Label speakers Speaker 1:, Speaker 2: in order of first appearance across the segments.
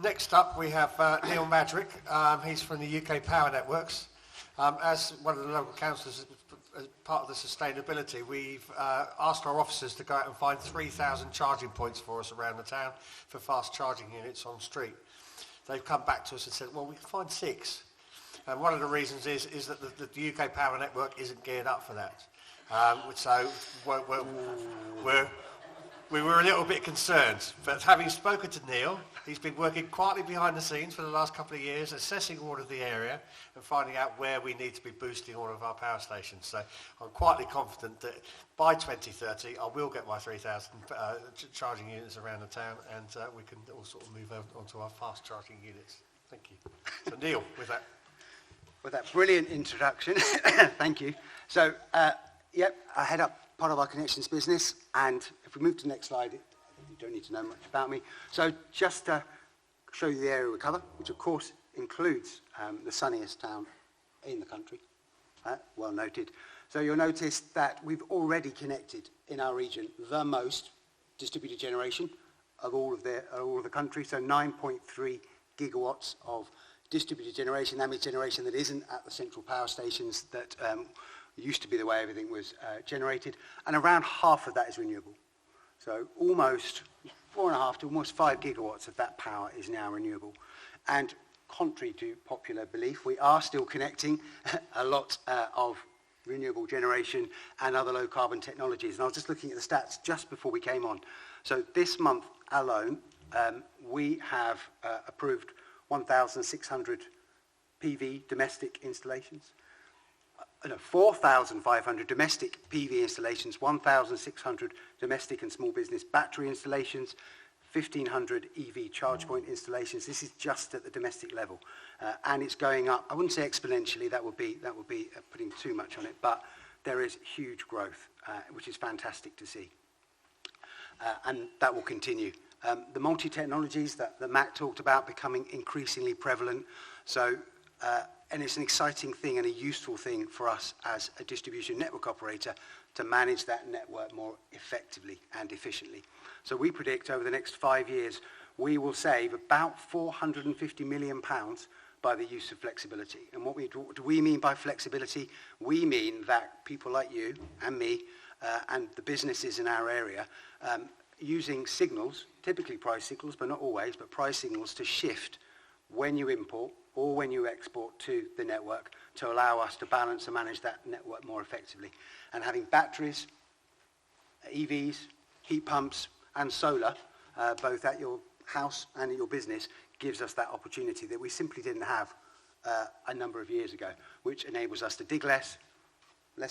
Speaker 1: Next up, we have Neil Madgwick. He's from the UK Power Networks. As one of the local councillors, as part of the sustainability, we've asked our officers to go out and find 3,000 charging points for us around the town for fast charging units on street. They've come back to us and said, well, we can find 6. And one of the reasons is that the UK Power Network isn't geared up for that. So we were a little bit concerned, but having spoken to Neil, he's been working quietly behind the scenes for the last couple of years, assessing all of the area and finding out where we need to be boosting all of our power stations. So I'm quietly confident that by 2030 I will get my 3,000 charging units around the town, and we can all sort of move over onto our fast charging units. Thank you. So Neil, with that
Speaker 2: brilliant introduction, thank you. So, yep, I head up part of our connections business, and if we move to the next slide, you don't need to know much about me. So just to show you the area we cover, which of course includes the sunniest town in the country, well noted. So you'll notice that we've already connected in our region the most distributed generation of all of the country, so 9.3 gigawatts of distributed generation. That means generation that isn't at the central power stations that used to be the way everything was generated, and around half of that is renewable. So almost 4.5 to almost 5 gigawatts of that power is now renewable. And contrary to popular belief, we are still connecting a lot of renewable generation and other low carbon technologies. And I was just looking at the stats just before we came on. So this month alone, we have approved 1,600 PV domestic installations. 4,500 domestic PV installations, 1,600 domestic and small business battery installations, 1,500 EV charge point installations. This is just at the domestic level, and it's going up. I wouldn't say exponentially. That would be putting too much on it, but there is huge growth, which is fantastic to see, and that will continue. The multi-technologies that Matt talked about becoming increasingly prevalent. So. And it's an exciting thing and a useful thing for us as a distribution network operator to manage that network more effectively and efficiently. So we predict over the next 5 years, we will save about £450 million by the use of flexibility. And what do we mean by flexibility? We mean that people like you and me and the businesses in our area using signals, typically price signals, but not always, but price signals to shift when you import or when you export to the network to allow us to balance and manage that network more effectively. And having batteries, EVs, heat pumps and solar, both at your house and at your business, gives us that opportunity that we simply didn't have a number of years ago, which enables us to dig less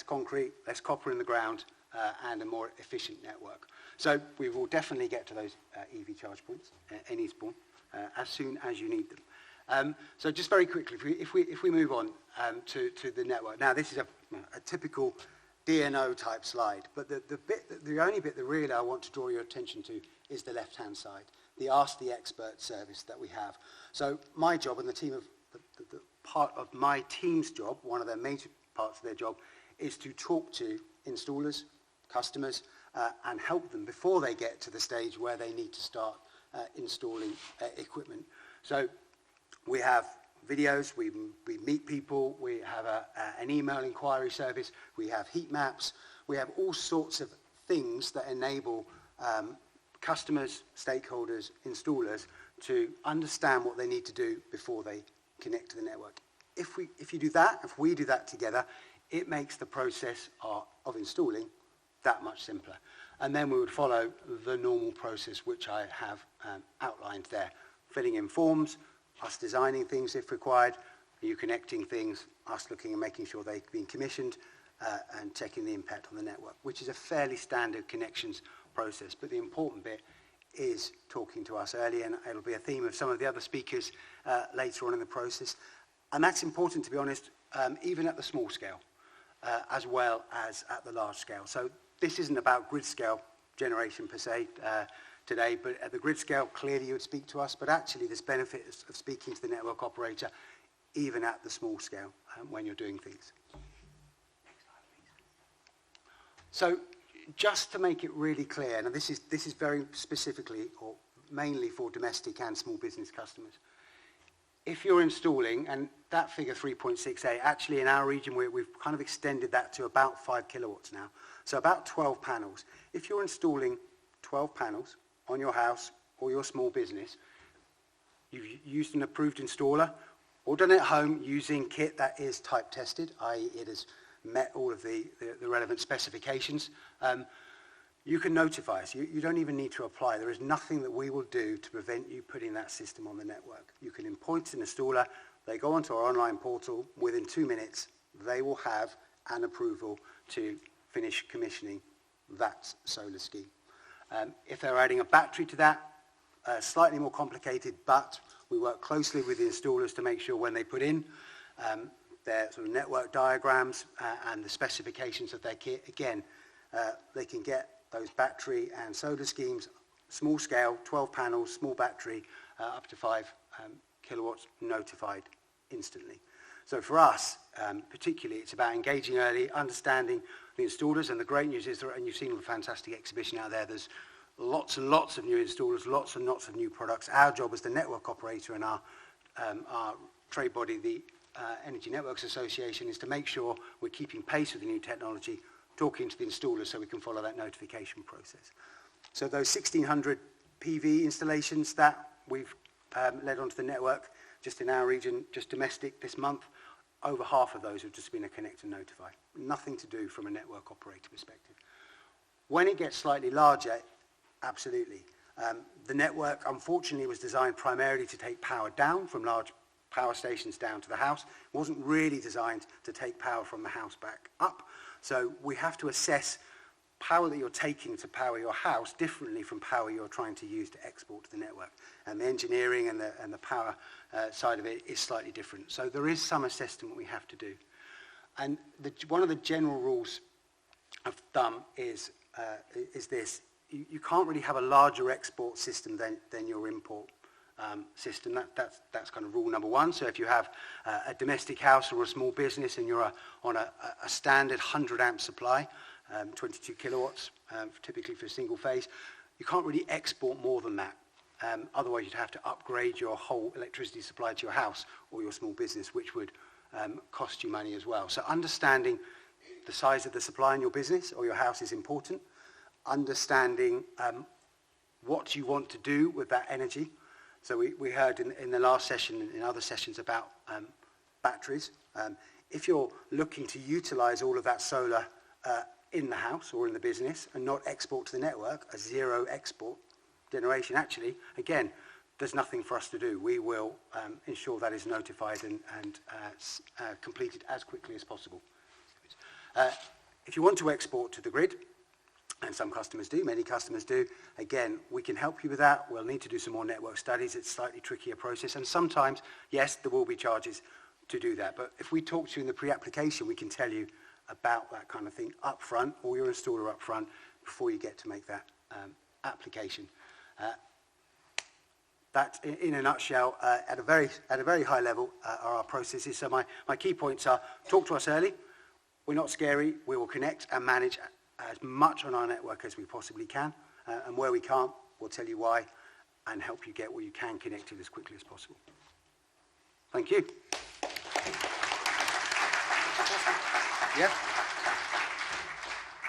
Speaker 2: concrete, less copper in the ground, and a more efficient network. So we will definitely get to those EV charge points in Eastbourne as soon as you need them. So just very quickly, if we move on to the network. Now this is a typical DNO type slide, but the only bit that really I want to draw your attention to is the left-hand side, the Ask the Expert service that we have. So my job and the team of the part of my team's job, one of their major parts of their job, is to talk to installers, customers, and help them before they get to the stage where they need to start installing equipment. So we have videos, we meet people, we have an email inquiry service, we have heat maps, we have all sorts of things that enable customers, stakeholders, installers to understand what they need to do before they connect to the network. If we do that together, it makes the process of installing that much simpler. And then we would follow the normal process which I have outlined there. Filling in forms, us designing things if required, you connecting things, us looking and making sure they've been commissioned, and checking the impact on the network, which is a fairly standard connections process. But the important bit is talking to us early, and it'll be a theme of some of the other speakers later on in the process. And that's important, to be honest, even at the small scale, as well as at the large scale. So this isn't about grid scale generation per se today, but at the grid scale, clearly you would speak to us, but actually there's benefits of speaking to the network operator even at the small scale when you're doing things. So just to make it really clear, and this is very specifically or mainly for domestic and small business customers. If you're installing, and that figure 3.68, actually in our region we've kind of extended that to about 5 kilowatts now, so about 12 panels. If you're installing 12 panels on your house or your small business, you've used an approved installer or done it at home using kit that is type tested, i.e. it has met all of the relevant specifications, you can notify us. You don't even need to apply. There is nothing that we will do to prevent you putting that system on the network. You can appoint an installer. They go onto our online portal. Within 2 minutes, they will have an approval to finish commissioning that solar scheme. If they're adding a battery to that, slightly more complicated, but we work closely with the installers to make sure when they put in their sort of network diagrams and the specifications of their kit, again, they can get those battery and solar schemes, small scale, 12 panels, small battery, up to 5 kilowatts, notified instantly. So for us, particularly, it's about engaging early, understanding the installers, and the great news is, and you've seen a fantastic exhibition out there, there's lots and lots of new installers, lots and lots of new products. Our job as the network operator and our trade body, the Energy Networks Association, is to make sure we're keeping pace with the new technology, talking to the installers so we can follow that notification process. So those 1,600 PV installations that we've led onto the network, just in our region, just domestic this month, over half of those have just been a connect and notify. Nothing to do from a network operator perspective. When it gets slightly larger, absolutely. The network, unfortunately, was designed primarily to take power down from large power stations down to the house. It wasn't really designed to take power from the house back up. So we have to assess power that you're taking to power your house differently from power you're trying to use to export to the network. And the engineering and the power side of it is slightly different. So there is some assessment we have to do. And one of the general rules of thumb is this. You can't really have a larger export system than your import system. That's kind of rule number one. So if you have a domestic house or a small business and you're on a standard 100 amp supply, 22 kilowatts, typically for a single phase, you can't really export more than that. Otherwise you'd have to upgrade your whole electricity supply to your house or your small business, which would cost you money as well. So understanding the size of the supply in your business or your house is important. Understanding what you want to do with that energy. So we heard in the last session and in other sessions about batteries. If you're looking to utilize all of that solar in the house or in the business and not export to the network, a zero export generation, actually, again, there's nothing for us to do. We will ensure that is notified and completed as quickly as possible. If you want to export to the grid, and some customers do, many customers do, again, we can help you with that. We'll need to do some more network studies. It's a slightly trickier process, and sometimes, yes, there will be charges to do that. But if we talk to you in the pre-application, we can tell you about that kind of thing up front, or your installer up front, before you get to make that application. That, in a nutshell, at a very high level, are our processes. So my key points are: talk to us early. We're not scary. We will connect and manage as much on our network as we possibly can, and where we can't, we'll tell you why and help you get where you can connect it as quickly as possible. Thank you. Yeah?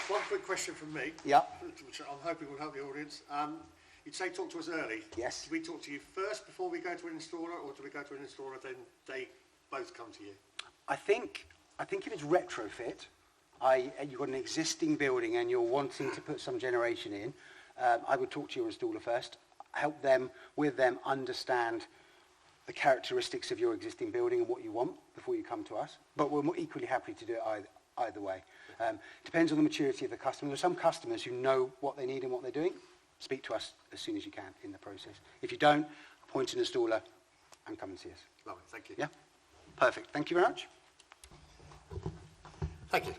Speaker 1: One quick question from me,
Speaker 2: Yeah.
Speaker 1: which I'm hoping will help the audience. You'd say talk to us early.
Speaker 2: Yes.
Speaker 1: Do we talk to you first before we go to an installer, or do we go to an installer then they both come to you?
Speaker 2: I think if it's retrofit, you've got an existing building and you're wanting to put some generation in, I would talk to your installer first, help them understand the characteristics of your existing building and what you want before you come to us. But we're equally happy to do it either way. Depends on the maturity of the customer. There are some customers who know what they need and what they're doing. Speak to us as soon as you can in the process. If you don't, appoint an installer and come and see us.
Speaker 1: Lovely, thank you.
Speaker 2: Yeah? Perfect. Thank you very much.
Speaker 1: Thank you.